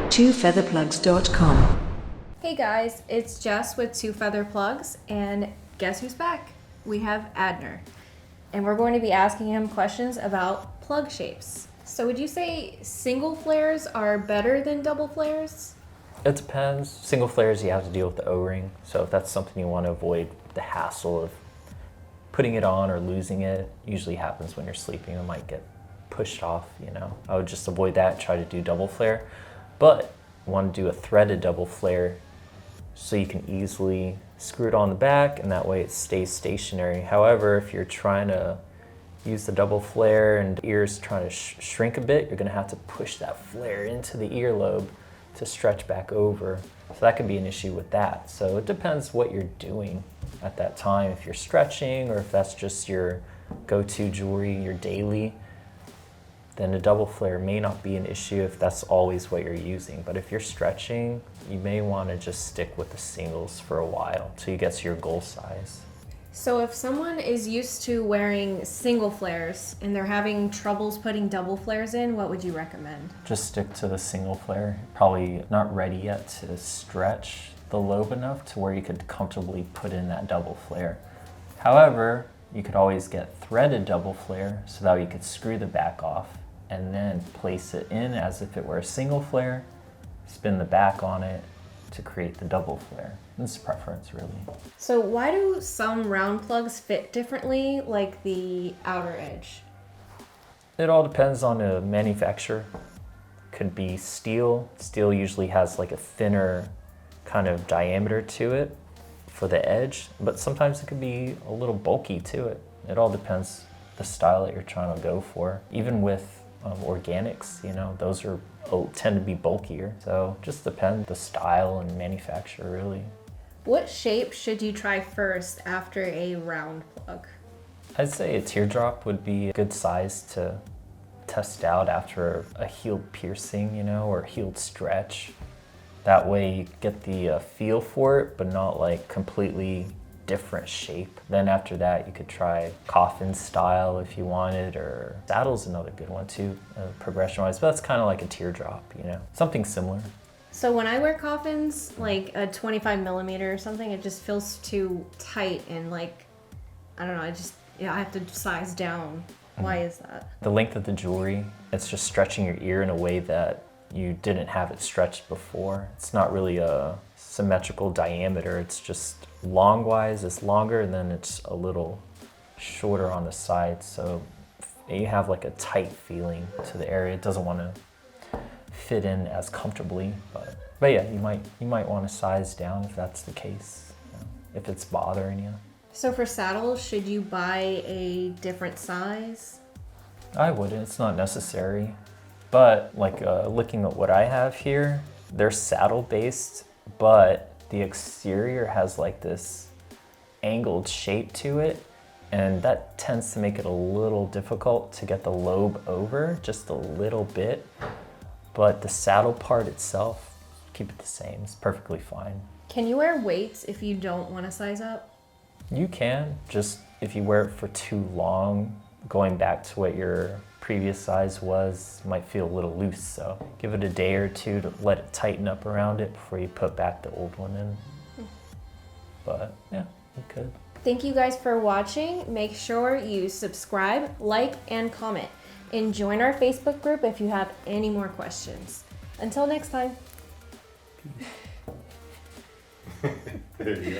twofeatherplugs.com. Hey guys, it's Jess with Two Feather Plugs, and guess who's back? We have Adner, and we're going to be asking him questions about plug shapes. So would you say single flares are better than double flares? It depends. Single flares, you have to deal with the O-ring, so if that's something you want to avoid the hassle of putting it on or losing it, usually happens when you're sleeping. It might get pushed off, you know. I would just avoid that, try to do double flare. But you want to do a threaded double flare so you can easily screw it on the back, and that way it stays stationary. However, if you're trying to use the double flare and the ear's trying to shrink a bit, you're going to have to push that flare into the earlobe to stretch back over. So that could be an issue with that. So it depends what you're doing at that time. If you're stretching or if that's just your go-to jewelry, your daily, then a double flare may not be an issue if that's always what you're using. But if you're stretching, you may want to just stick with the singles for a while till you get to your goal size. So if someone is used to wearing single flares and they're having troubles putting double flares in, what would you recommend? Just stick to the single flare. Probably not ready yet to stretch the lobe enough to where you could comfortably put in that double flare. However, you could always get threaded double flare so that you could screw the back off and then place it in as if it were a single flare, spin the back on it to create the double flare. This is preference, really. So why do some round plugs fit differently, like the outer edge? It all depends on the manufacturer. Could be steel. Steel usually has like a thinner kind of diameter to it for the edge, but sometimes it could be a little bulky to it. It all depends the style that you're trying to go for. Even with organics, you know, those are tend to be bulkier. So just depends the style and manufacturer, really. What shape should you try first after a round plug? I'd say a teardrop would be a good size to test out after a healed piercing, you know, or healed stretch. That way you get the feel for it, but not like completely different shape. Then after that, you could try coffin style if you wanted, or saddle's another good one too, progression-wise, but that's kind of like a teardrop, you know, something similar. So when I wear coffins, like a 25 millimeter or something, it just feels too tight and like, I don't know, I have to size down. Why is that? The length of the jewelry, it's just stretching your ear in a way that you didn't have it stretched before. It's not really a symmetrical diameter, it's just long-wise, it's longer, and then it's a little shorter on the sides, so you have like a tight feeling to the area. It doesn't want to fit in as comfortably, but yeah, you might want to size down if that's the case, you know, if it's bothering you. So for saddles, should you buy a different size? I wouldn't, it's not necessary. But like looking at what I have here, they're saddle based, but the exterior has like this angled shape to it, and that tends to make it a little difficult to get the lobe over, just a little bit. But the saddle part itself, keep it the same, it's perfectly fine. Can you wear weights if you don't want to size up? You can, just if you wear it for too long, going back to what your previous size was might feel a little loose, so give it a day or two to let it tighten up around it before you put back the old one in. But yeah, you could. Thank you guys for watching. Make sure you subscribe, like, and comment. And join our Facebook group if you have any more questions. Until next time. There you go.